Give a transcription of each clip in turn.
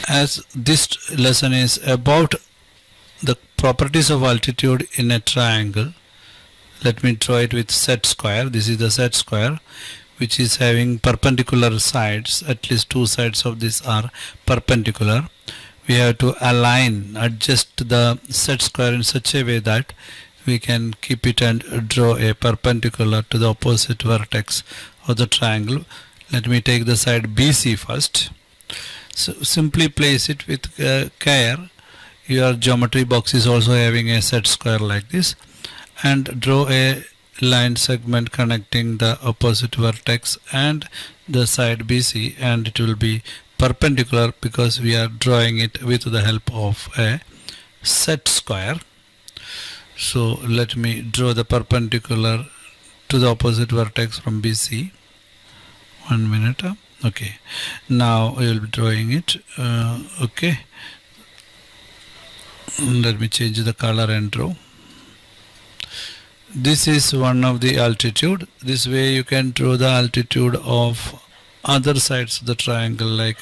As this lesson is about the properties of altitude in a triangle, let me draw it with set square. This is the set square which is having perpendicular sides. At least two sides of this are perpendicular. We have to adjust the set square in such a way that we can keep it and draw a perpendicular to the opposite vertex of the triangle. Let me take the side BC first. So simply place it with care. Your geometry box is also having a set square like this, and draw a line segment connecting the opposite vertex and the side BC, and it will be perpendicular because we are drawing it with the help of a set square. So let me draw the perpendicular to the opposite vertex from BC. 1 minute. Okay, now I will be drawing it. Okay, let me change the color and draw. This is one of the altitude. This way you can draw the altitude of other sides of the triangle like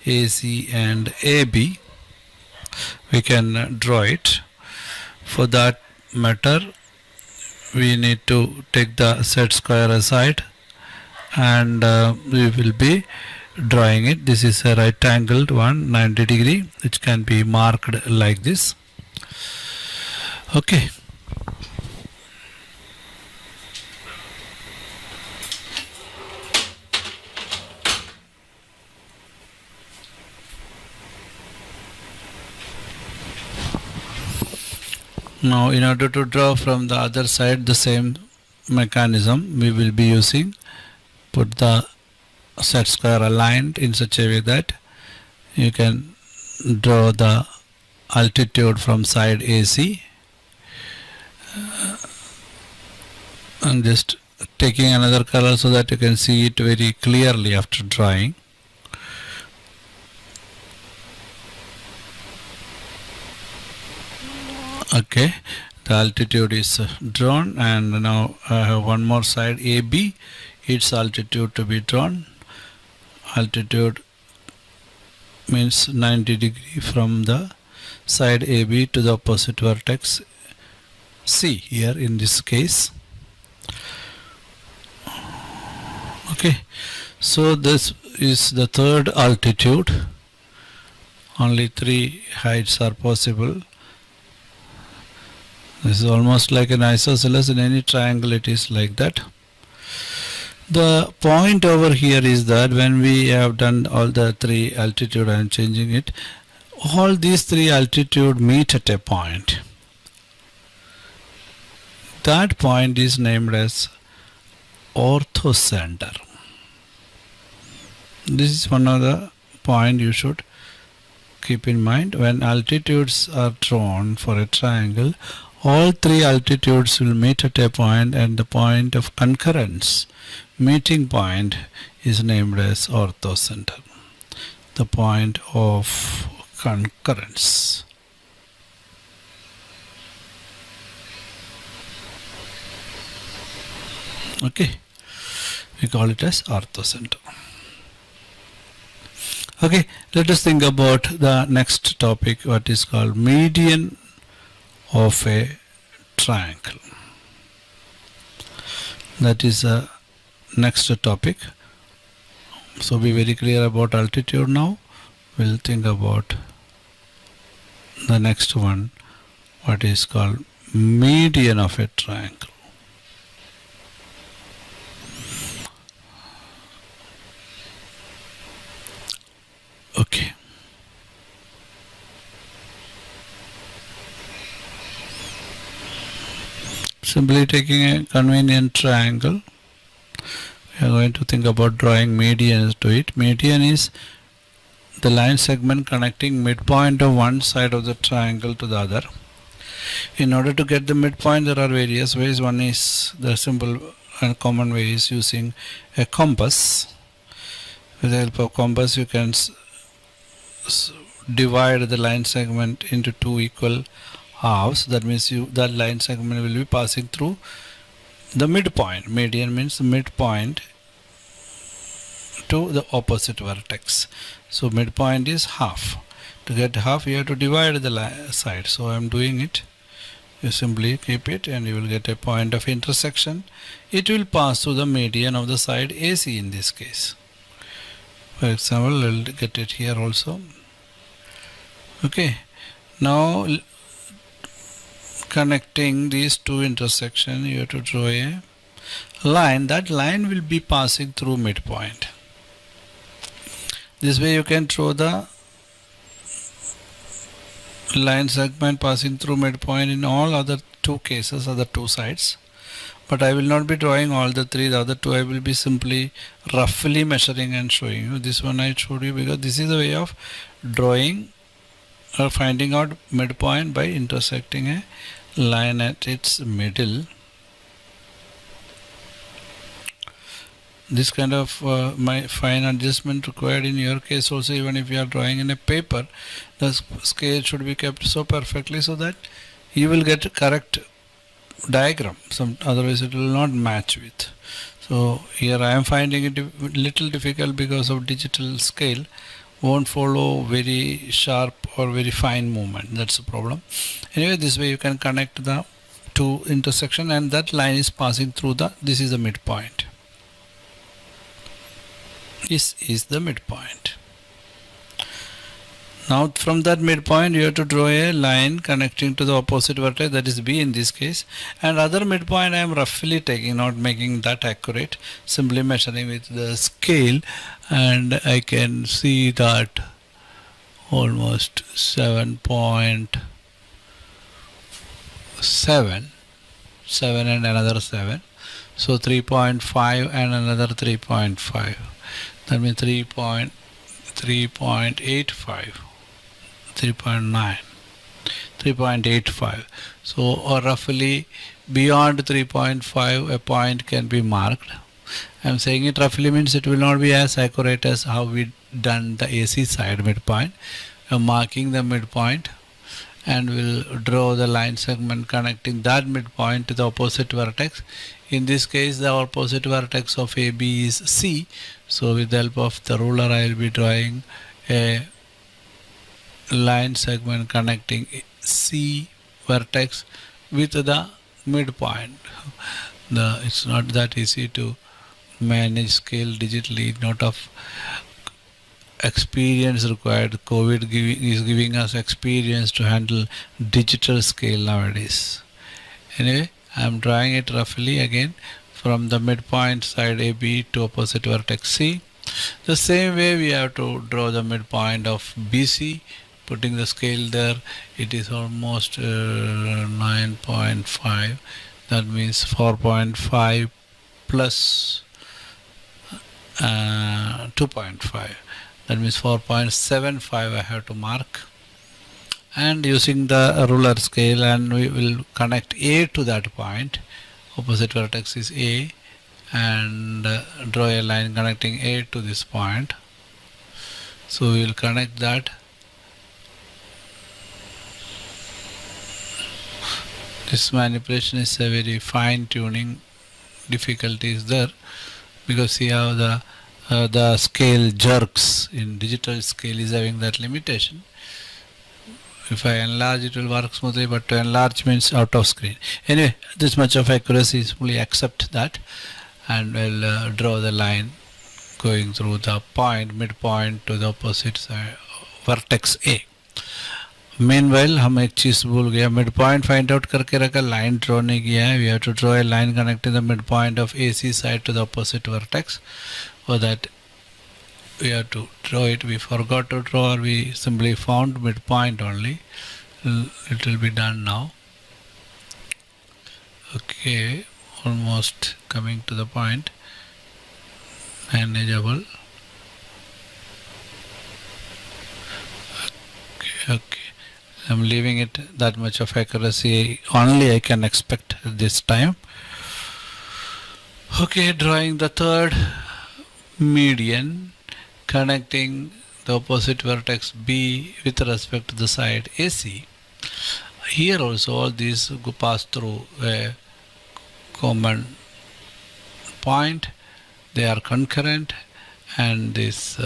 AC and AB. We can draw it. For that matter, we need to take the set square aside, and we will be drawing it. This is a right angled one, 90 degree, which can be marked like this. Okay. Now in order to draw from the other side the same mechanism we will be using. Put the set square aligned in such a way that you can draw the altitude from side AC, and just taking another color so that you can see it very clearly after drawing. Okay, the altitude is drawn, and now I have one more side AB, its altitude to be drawn. Altitude means 90 degree from the side AB to the opposite vertex C here in this case. Okay, so this is the third altitude. Only 3 heights are possible. This is almost like an isosceles. In any triangle it is like that. The point over here is that when we have done all the 3 altitude, I am changing it, all these 3 altitude meet at a point. That point is named as ortho center. This is one of the point you should keep in mind. When altitudes are drawn for a triangle, all 3 altitudes will meet at a point, and the point of concurrence, meeting point, is named as ortho center. The point of concurrence. Okay, we call it as ortho center. Okay, let us think about the next topic, what is called median of a triangle. That is the next topic. So be very clear about altitude now. We'll think about the next one, what is called median of a triangle. Okay. Simply taking a convenient triangle, we are going to think about drawing medians to it. Median is the line segment connecting midpoint of one side of the triangle to the other. In order to get the midpoint, there are various ways. One is the simple and common way is using a compass. With the help of compass, you can divide the line segment into 2 equal halves, that means that line segment will be passing through the midpoint. Median means midpoint to the opposite vertex. So midpoint is half. To get half, you have to divide the side. So I am doing it. You simply keep it and you will get a point of intersection. It will pass through the median of the side AC in this case. For example, I will get it here also. Okay. Now connecting these two intersections, you have to draw a line. That line will be passing through midpoint. This way you can draw the line segment passing through midpoint in all other two cases, other two sides. But I will not be drawing all the three. The other two I will be simply roughly measuring and showing you. This one I showed you because this is a way of drawing or finding out midpoint by intersecting a line at its middle. This kind of fine adjustment required in your case also. Even if you are drawing in a paper, the scale should be kept so perfectly so that you will get correct diagram. Otherwise it will not match with. So here I am finding it little difficult because of digital scale won't follow very sharp or very fine movement. That's the problem. Anyway, this way you can connect the two intersection and that line is passing through this is the midpoint. This is the midpoint. Now from that midpoint you have to draw a line connecting to the opposite vertex, that is B in this case, and other midpoint I am roughly taking, not making that accurate, simply measuring with the scale, and I can see that almost 7.7 and another 7, so 3.5 and another 3.5, that means 3.85, 3.9, 3.85. So or roughly beyond 3.5 a point can be marked. I am saying it roughly means it will not be as accurate as how we done the AC side midpoint. I am marking the midpoint and will draw the line segment connecting that midpoint to the opposite vertex. In this case the opposite vertex of AB is C. So with the help of the ruler I will be drawing a line segment connecting C vertex with the midpoint. It's not that easy to manage scale digitally, not of experience required. COVID is giving us experience to handle digital scale nowadays. Anyway, I am drawing it roughly again from the midpoint side AB to opposite vertex C. The same way we have to draw the midpoint of BC, putting the scale there. It is almost 9.5, that means 4.5 plus 2.5, that means 4.75 I have to mark, and using the ruler scale, and we will connect A to that point. Opposite vertex is A, and draw a line connecting A to this point. So we will connect that. This manipulation is a very fine tuning difficulty is there, because see how the scale jerks. In digital scale is having that limitation. If I enlarge it will work smoothly, but to enlarge means out of screen. Anyway, this much of accuracy, simply accept that, and we'll draw the line going through the midpoint to the opposite side vertex A. Meanwhile हम एक चीज भूल गया, midpoint find out करके रखा, line draw नहीं किया है. We have to draw a line connecting the midpoint of AC side to the opposite vertex. For that we have to draw it. We forgot to draw, or we simply found midpoint only. It will be done now. Okay, almost coming to the point. Manageable. Okay. I'm leaving it that much of accuracy only I can expect this time. Okay, drawing the third median connecting the opposite vertex B with respect to the side AC. here also all these go pass through a common point. They are concurrent, and this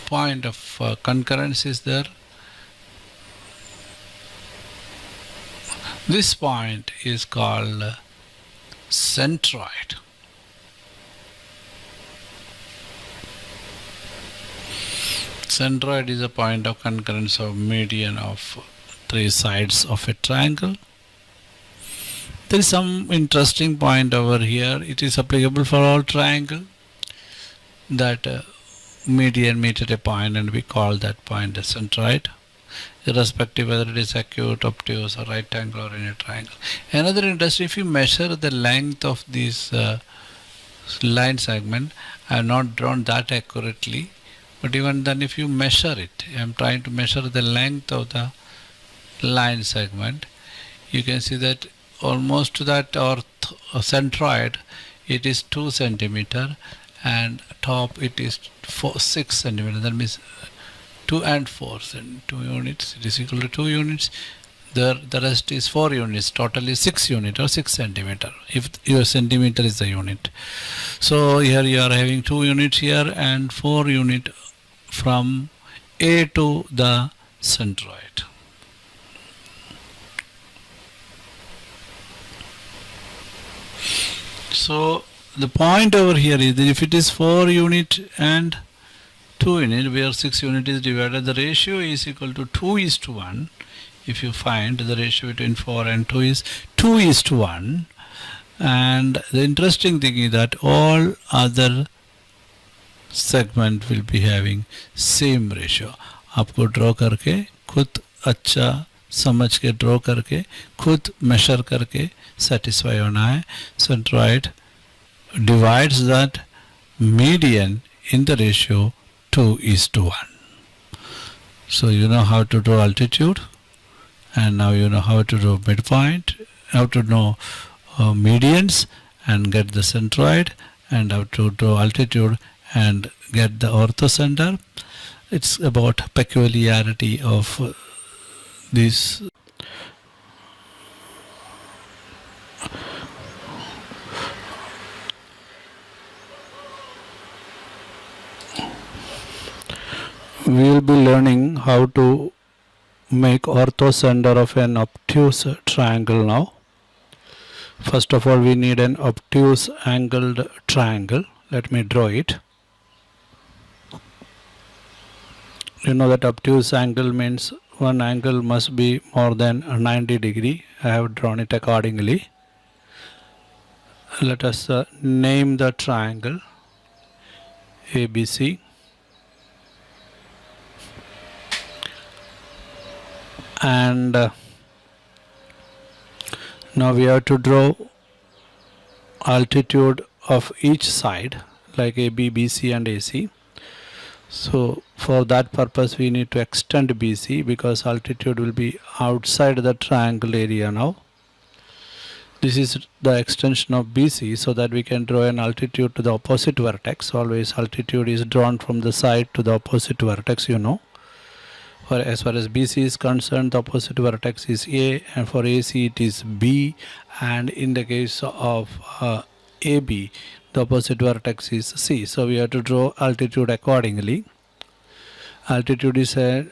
point of concurrence is there. This point is called centroid. Centroid is a point of concurrence of median of three sides of a triangle. There is some interesting point over here. It is applicable for all triangle, that median meet at a point, and we call that point a centroid, irrespective whether it is acute, obtuse, or right angle, or in a triangle. Another interesting, if you measure the length of this line segment, I have not drawn that accurately, but even then if you measure it, I am trying to measure the length of the line segment, you can see that almost to that centroid it is 2 centimeter, and top it is 6 centimeter. That means 2 and 4, 2 units, it is equal to 2 units. The rest is 4 units, totally 6 unit or 6 centimeter, if your centimeter is the unit. So here you are having 2 units here and 4 unit from A to the centroid. So the point over here is that if it is 4 unit and 2 unit, where 6 unit is divided, the ratio is equal to 2:1. If you find the ratio between 4 and 2 is 2:1, and the interesting thing is that all other segment will be having same ratio. आपको draw करके खुद अच्छा समझ के draw करके खुद major करके satisfy होना है. Centroid divides that median in the ratio 2:1. So you know how to draw altitude, and now you know how to draw midpoint, how to know medians and get the centroid, and how to draw altitude and get the orthocenter. It's about peculiarity of this. We will be learning how to make orthocenter of an obtuse triangle now. First of all, we need an obtuse angled triangle. Let me draw it. You know that obtuse angle means one angle must be more than 90 degree. I have drawn it accordingly. Let us name the triangle ABC. And now we have to draw altitude of each side, like AB, BC and AC. So for that purpose we need to extend BC, because altitude will be outside the triangle area now. This is the extension of BC, so that we can draw an altitude to the opposite vertex. Always altitude is drawn from the side to the opposite vertex, you know. For as far as BC is concerned, the opposite vertex is A, and for AC it is B, and in the case of AB, the opposite vertex is C. So we have to draw altitude accordingly. Altitude is a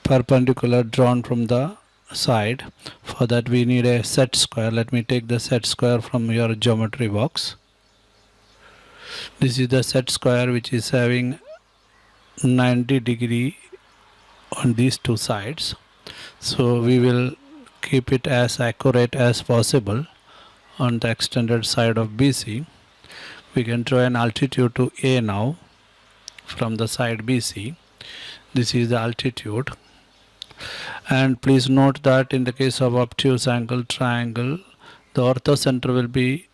perpendicular drawn from the side. For that we need a set square. Let me take the set square from your geometry box. This is the set square which is having 90 degree on these two sides. So we will keep it as accurate as possible on the extended side of BC. We can draw an altitude to A now from the side BC. This is the altitude. And please note that in the case of obtuse angle triangle, the orthocenter will be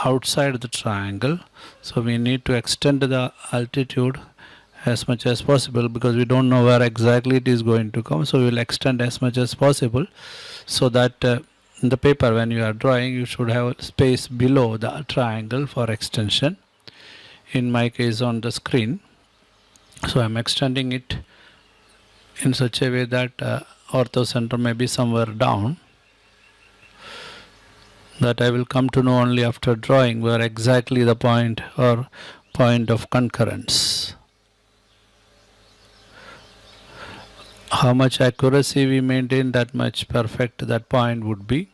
outside the triangle. So we need to extend the altitude as much as possible, because we don't know where exactly it is going to come. So we will extend as much as possible, so that in the paper when you are drawing you should have space below the triangle for extension. In my case on the screen, so I am extending it in such a way that ortho center may be somewhere down. That I will come to know only after drawing where exactly the point or point of concurrence. How much accuracy we maintain, that much perfect that point would be.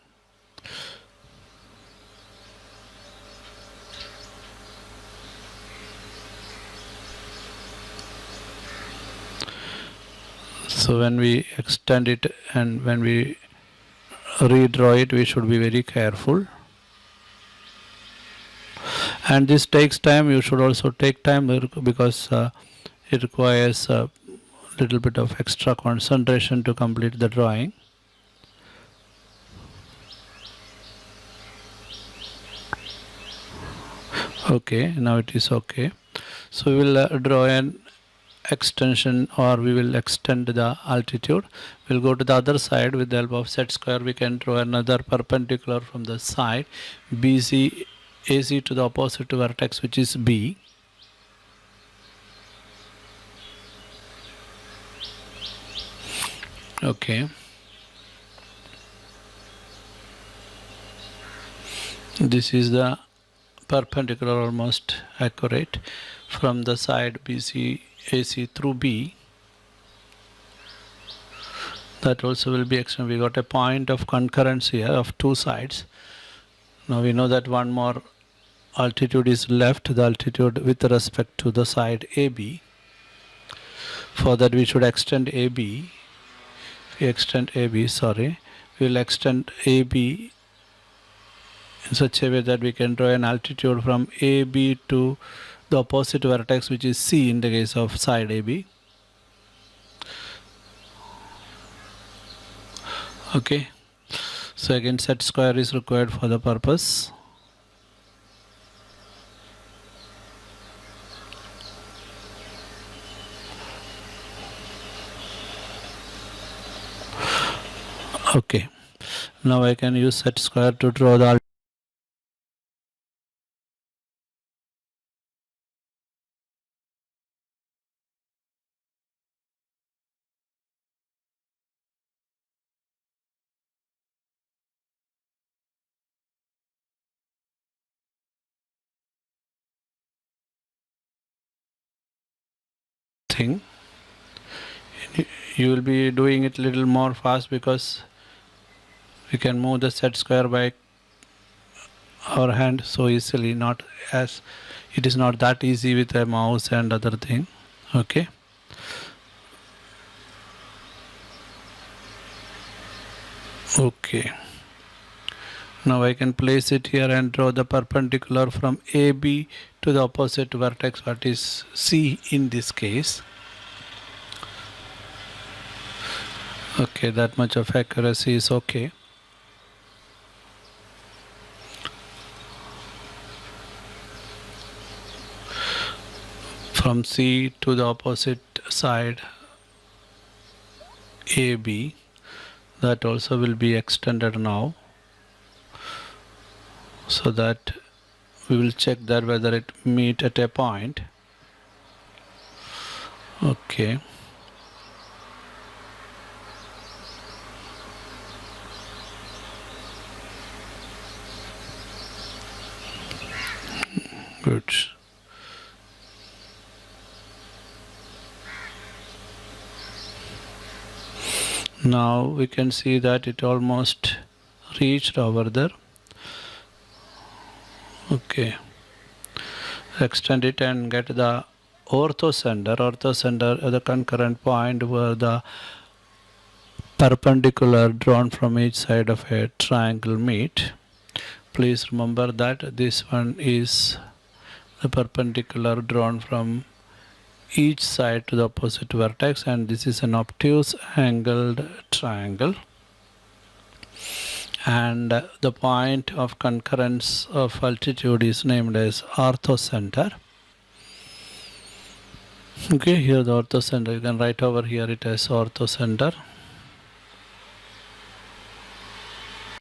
So when we extend it and when we redraw it, we should be very careful. And this takes time. You should also take time because it requires a little bit of extra concentration to complete the drawing. Okay, now it is okay. So we will draw an extension, or we will extend the altitude. We'll go to the other side. With the help of set square, we can draw another perpendicular from the side BC AC to the opposite vertex, which is B. Okay. This is the perpendicular, almost accurate, from the side BC AC through B. That also will be extended. We got a point of concurrence here of two sides. Now we know that one more altitude is left, the altitude with respect to the side AB. For that we should extend AB. We extend AB, we will extend AB in such a way that we can draw an altitude from AB to the opposite vertex, which is C in the case of side AB. Okay, so again set square is required for the purpose. Okay, now I can use set square to draw the thing. You will be doing it a little more fast because we can move the set square by our hand so easily, not as it is not that easy with a mouse and other thing. Okay, okay, now I can place it here and draw the perpendicular from AB to the opposite vertex, what is C in this case. Okay, that much of accuracy is okay. From C to the opposite side AB, that also will be extended now, so that we will check that whether it meet at a point. Okay, good. Now we can see that it almost reached over there. Okay, extend it and get the ortho center. Ortho center is the concurrent point where the perpendicular drawn from each side of a triangle meet. Please remember that this one is the perpendicular drawn from each side to the opposite vertex, and this is an obtuse angled triangle, and the point of concurrence of altitude is named as ortho center. Okay, here the ortho center, you can write over here it as ortho center.